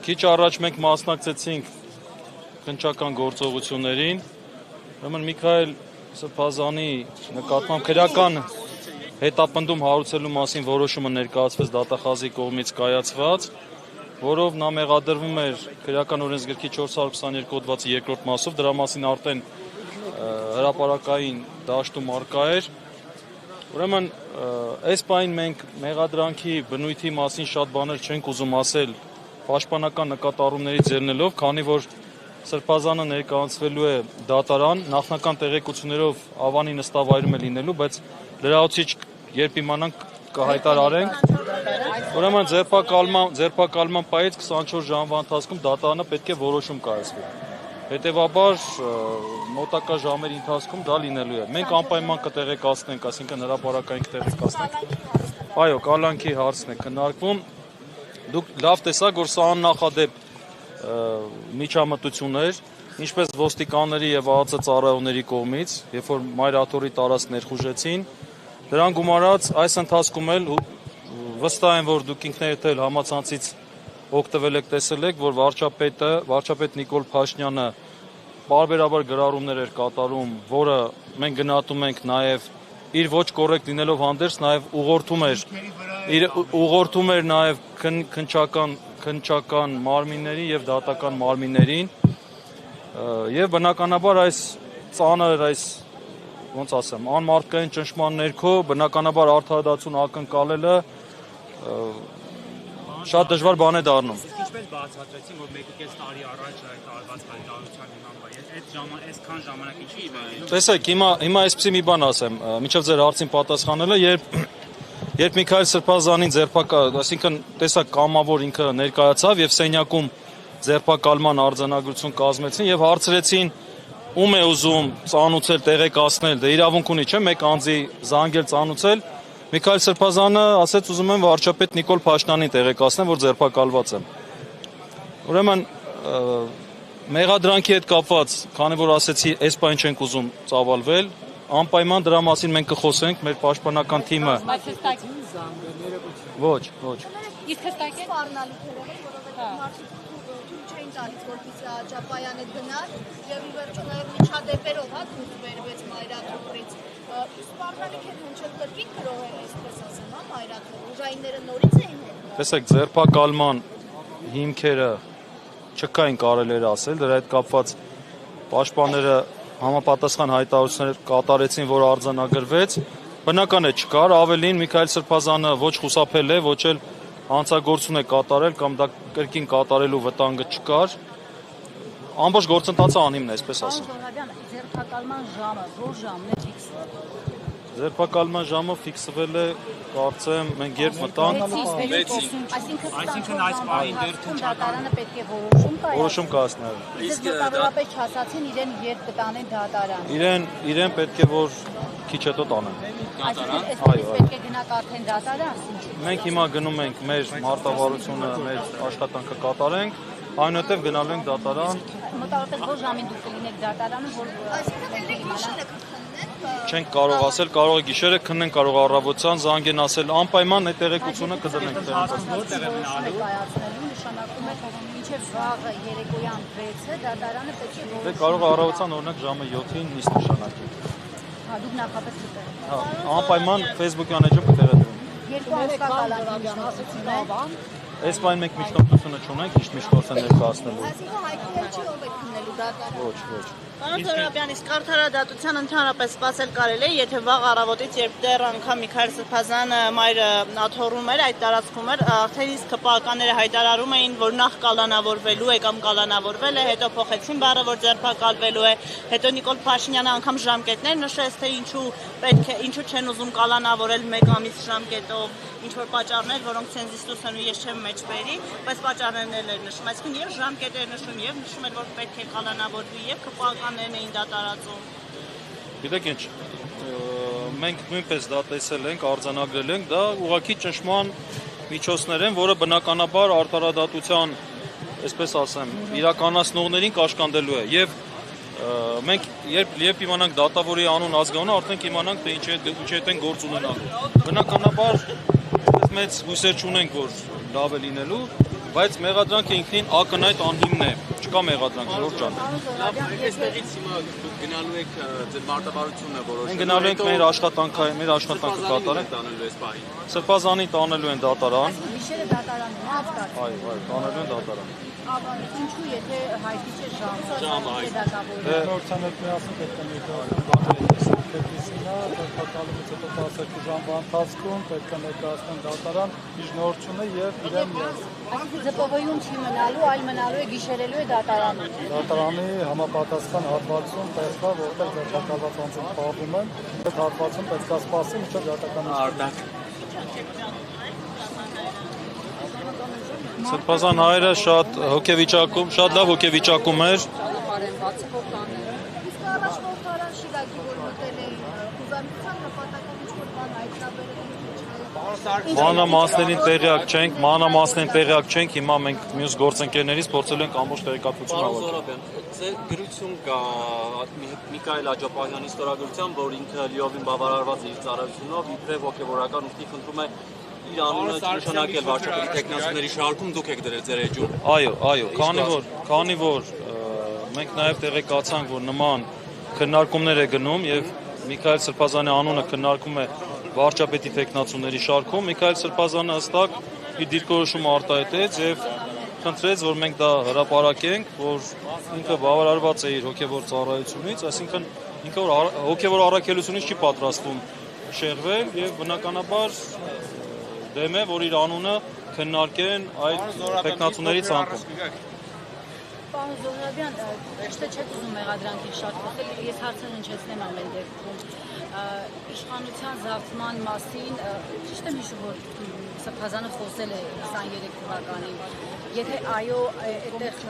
Քիչ առաջ մենք մասնակցեցինք քննչական գործողություններին, ուրեմն Միքայել Սրբազանի նկատմամբ քրեական հետապնդում հարուցելու մասին որոշումը ներկայացվեց դատախազի կողմից կայացված, որով նա մեղադրվում էր քրեական օրենսգրքի 422 հոդվածի 2-րդ մասով, դրա մասին արդեն հրապարակային դաշտում առկա էր։ Ուրեմն այս պահին մենք մեղադրանքի բնույթի մասին շատ բաներ չենք ուզում ասել պաշտպանական նկատառումներից ելնելով, քանի որ Սրբազանը ներկայացվելու է դատարան, նախնական տեղեկություններով Ավանի նստավայրում է լինելու, բայց լրացուցիչ երբ իմանանք կհայտարարենք։ Ուրեմն ձերբակալման պահից 24 ժամվա ընթացքում դատարանը պետք է որոշում կայացվի։ Հետևաբար մոտակա ժամերի ընթացքում դա լինելու է։ Մենք անպայման կտեղեկացնենք, այսինքն հրապարակային կտեղեկացնենք։ Այո, կալանքի հարցն է քննարկվում։ Դուք լավ տեսաք, որ սա աննախադեպ միջամտություն էր, ինչպես ոստիկանների եւ ԱԱԾ ծառայողների կողմից, երբ որ մայրաթորի տարածք ներխուժեցին, դրան գումարած այս ընթացքում էլ վստահ եմ, որ դուք ինքներդ էլ համացանցից օգտվել եք, տեսել եք, որ վարչապետ Նիկոլ Փաշինյանը բարբերաբար գրառումներ էր կատարում, որը մենք գնահատում ենք նաև իր ոչ կոռեկտ լինելով հանդերձ, նաև ուղղորդում էր նաև քննչական մարմիններին եւ դատական մարմիններին, եւ բնականաբար այս ծանր, ոնց ասեմ, անմարդկային ճնշման ներքո բնականաբար արդարադատություն ակնկալելը շատ դժվար բան է դառնում։ Ինչպես բացատրեցին, որ 1.5 տարի առաջ տարված հայտարարության հիման այսքան ժամանակ ինչի՞ է։ Տեսեք, հիմա այսպեսի մի բան ասեմ, մինչև ձեր հարցին պատասխանելը, երբ Միքայել Սրբազանին այսինքն տեսակ կամավոր ինքը ներկայացավ եւ սենյակում ձերբակալման արձանագրություն կազմեցին եւ հարցրեցին ում է ուզում ծանուցել, տեղեկացնել, դե իրավունք ունի, չէ՞, մեկ անձի զանգել, ծանուցել։ Միքայել Սրբազանը ասեց ուզում եմ վարչապետ Նիկոլ Փաշինյանին տեղեկացնեմ, որ ձերբակալված եմ։ Ուրեմն մեղադրանքի հետ կապված, քանի որ ասեցի, այս բան չենք ուզում ծավալվել, անպայման դրա մասին մենք կխոսենք, մեր պաշտպանական թիմը։ Ոչ։ Իսկ հստակ է սպառնալիքները, որովհետև մարդիկ չէին տալիս, որպեսզի Աջապայանը գնար, եւ ի վերջո նաեւ միջադեպերով դուրս բերվեց մայրաթորից։ Սպառնալիք են հնչել կրկին գրող են, այսպես ասեմ, մայրաթորը, ուժայինները նորից էին։ Տեսեք, ձերբակալման հիմքերը չկային, կարելի էր ասել, դրա հետ կապված պաշտպանները համապատասխան հայտարարություններ կատարեցին, որ արձանագրվեց, բնական է չկար, ավելին Միքայել Սրբազանը ոչ խուսափել է, ոչ էլ հանցագործություն է կատարել կամ դա կրկին կատարելու վտանգը չկար, ամբողջ գործընթացը անիմն է, այսպես ասեմ։ Ձերբակալման ժամը, որ ժամն է ֆիքսվել։ Ձերբակալման ժամը ֆիքսվել է, կարծեմ, մենք երբ մտանք 6-ին, այսինքն այս պահին դեռ դատարանը պետք է որոշում կայացնել։ Իսկ դատարանապետ չասացին իրեն երբ կտանեն դատարան։ Իրեն պետք է որ քիչ հետո տանեն։ Դատարան։ Այսպես պետք է գնաք արդեն դատարան։ Մենք հիմա գնում ենք մեր մարտավարությունը, մեր աշխատանքը կատարենք, այնուհետև գնալու ենք դատարան։ Մոտավորապես որ ժամին դուք կլինեք դատարանում, որ Չենք կարող ասել, կարող է գիշերը քննեն, կարող առավոտյան զանգեն ասել, անպայման այդ տեղեկությունը կդնենք նշանակում է մինչև վաղը երեկոյան 6-ը դատարանը պետք է Դե կարող է առավոտյան օրինակ ժամը 7-ին նիստ նշանակի։ Դուք նախապես կտեղադրեք։ Անպայման Facebook-յան էջը կտեղադրենք։ Երկու անցկալալի մասնակցություն Այս պայն մենք միջնորդությունը չունենք, ճիշտ խոսեն ներկայացնելու։ Այսինքն հայտնի չի ով է քննելու դատարան։ Ոչ։ Պարոն Զորաբյան, իսկ արդարադատության ընդհանրապես սպասել կարելի է, եթե վաղ առավոտից, երբ դեռ անգամ Միքայել Սրբազանը մայրը աթոռում էր, այդ տարածքում էր, արդեն իսկ ԿՊԱ-ականները հայտարարում էին, որ նախ կալանավորվելու է կամ կալանավորվել է, հետո փոխեցին բառը, որ ձերբակալվելու է, հետո Նիկոլ Փաշինյանը անգամ ժամկետներ նշեց, թե ինչու չեն ուզում կալանավորել 1 ամիս ժամկետով, ինչ որ պատճառներ, որոնք ցենզիստուս են ու ես չեմ մեջ բերի, բայց պատճառներն էլ էր նշում, այսինքն եւ ժամկետեր նշում եւ նշում էր, որ պետք է կալանավորվի եւ ԿՊԱ-ականներն էին դա տարածում։ Գիտեք ինչ, մենք նույնպես դա տեսել ենք, արձանագրել ենք, դա ուղղակի ճնշման միջոցներ են, որը բնականաբար արդարադատության, այսպես ասեմ, իրականացնողներին կաշկանդելու է եւ մենք երբ իմանանք դատավորի անուն ազգանունը, արդեն կիմանանք թե ինչ հետ են գործ ունենալու։ Բնականաբար մեծ հույսեր չունենք, որ լավ է լինելու, բայց մեղադրանքը ինքնին ակնհայտ անհիմն է, չկա մեղադրանք, Ժորժ ջան։ Այստեղից հիմա դուք գնալու եք ձեր մարտավարությունը որոշելու։ Մենք գնալու ենք մեր աշխատանքը կատարենք, տանելու այս պահին։ Սրբազանի տանելու են դատարան։ Գիշերը դատարան մնացկաց։ Այո, տանելու են դատարան։ Ինչու եթե հայտնի չէ ժամը, Նորցանոց միասին պետք է ներկայացնեն դեպիսինա, տոկալումից հետո 12 ժամվա ընթացքում պետք է ներկայացնեն դատարան, իջնորդությունը եւ իրեն միասին։ Զպովոյում չի մնալու, այլ մնալու է գիշերելու է դատարանում։ Դատարանի համապատասխան հատվածում պետք է որտեղ ձերբակալված անձինք պահվում են, այդ հատվածում պետք է սպասի մինչև դատական Արդակ։ Սրբազան հայրը շատ լավ հոգեվիճակում էր։ Իսկ առաջ որքան շիրակի որ մտել էին ուզանության նպատակով ինչ-որ բան հայտնաբերել։ Մանրամասներին տեղյակ չենք, հիմա մենք մյուս գործընկերներից փորձելու ենք ամբողջ տեղեկատվություն Պարոն հավաքել։ Զորաբյան, ձեր գրություն կա Միքայել Աջապահյանի ստորագրությամբ, որ ինքը լիովին բավարարված է իր ծառայությունով, իբրև հոգևորական ուստի խնդրում է իր անունը նշանակել վարչապետի տեխնացուների շարքում դուք եք դրել ձեր էջում։ Այո, քանի որ մենք նաև տեղեկացանք, որ նման քննարկումներ է գնում եւ Միքայել Սրբազանի անունը քննարկում է վարչապետի տեխնացուների շարքում, Միքայել Սրբազանը հստակ իր դիրքորոշումը արտահայտեց եւ խնդրեց, որ մենք դա հրապարակենք, որ ինքը բավարարված է իր հոգևոր ծառայությունից, այսինքն ինքը հոգևոր առաքելությունից չի պատրաստվում շեղվել եւ բնականաբար դեմ է, որ իր անունը քննարկեն այդ տեխնացուների ցանկում։ Պարոն Զոհրաբյան, ճիշտ է չեք ուզում մեղադրանքի շատ խոսել, ես հարցը հնչեցնեմ ամեն դեպքում։ Իշխանության զավթման մասին, ճիշտ եմ հիշում, որ Սրբազանը խոսել է 23 թվականին։ Եթե այո, այդտեղ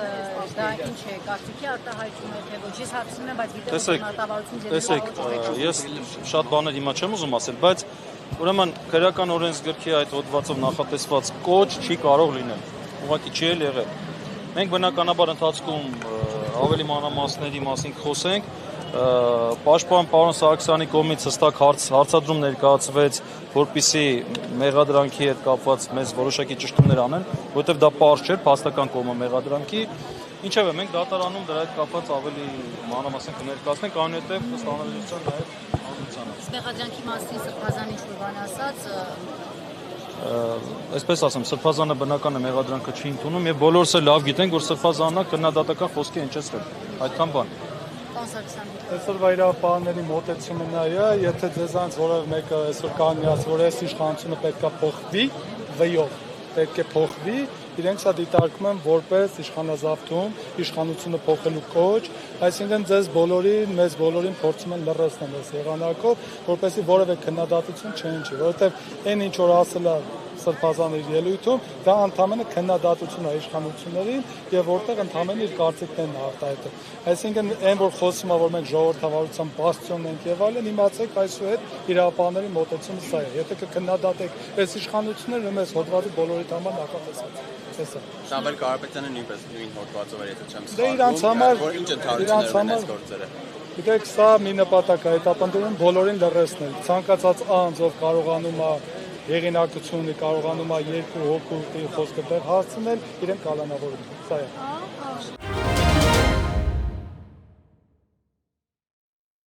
դա ինչ է, կարծիքի արտահայտում է, թե ոչ, ես հարցնում եմ, բայց գիտեմ, որ մարտավարություն տեսեք, ես շատ բաներ հիմա չեմ ուզում ասել, բայց ուրեմն քրեական օրենսգրքի այդ հոդվածով նախատեսված կոչ չի կարող լինել, ուղղակի չի էլ եղել։ Մենք բնականաբար ընթացքում ավելի մանրամասների մասին խոսենք, պաշտպան պարոն Սարգսյանի կողմից հստակ հարցադրում ներկայացվեց, որպեսզի մեղադրանքի հետ կապված մեզ որոշակի ճշտումներ անեն, որովհետև դա պարզ չէր, փաստական կողմը մեղադրանքի, ինչևէ մենք դատարանում դրա հետ կապված ավելի մանրամասն կներկայացնենք, այնուհետև ըստ անհրաժեշտության նաև հանրությանը։ մեղադրանքի մասին Սրբազանը ինչ-որ բան ասաց, Այսպես ասեմ, Սրբազանը բնական է մեղադրանքը չի ընդունում եւ բոլորս էլ լավ գիտենք, որ Սրբազանը քննադատական խոսքի հնչեցրել։ Այդքան բան։ Այսօրվա իրավապահների մոտեցումը նա է, եթե ձեզանց որևէ մեկը այսօր կանյաց, որ այս իշխանությունը պետք է փոխվի, վեյով պետք է փոխվի, իրենք սա դիտարկում են որպես իշխանազավթում, իշխանությունը փոխելու կոչ, այսինքն ձեզ բոլորին, մեզ բոլորին փորձում են լռեցնել այս եղանակով, որպեսզի որևէ քննադատություն չհնչի, որովհետև այն ինչ որ ասել է Սրբազանի ելույթում, դա ընդհանրապես քննադատություն է իշխանություններին եւ որտեղ ընդհանրապես իր կարծիքներն արտահայտել։ Այսինքն այն որ խոսում է, որ մենք ժողովրդավարության բաստիոնն ենք եւ այլն, իմացեք այսուհետ իրավապահների մոտեցումը սա է։ Եթե կքննադատեք այս իշխանությունները, ուրեմն այս հոդվածը բոլորիդ համար նախատեսված է։ Տեսա։ Շամբել Կարապետյանը նույնպես նույն հոդվածով էր, եթե չեմ Դե իրանց համար որ ինչ ընդհանրություններ ունեն այս գործերը։ Գիտեք, սա մի նպատակ է, հետապնդում բոլորին լռեցնել։ Ցանկացած անձ, ով կարողանում է հեղինակություն ունի, կարողանում է երկու հոգու խոսքը տեղ հասցնել, իրեն կալանավորում։ Սա է։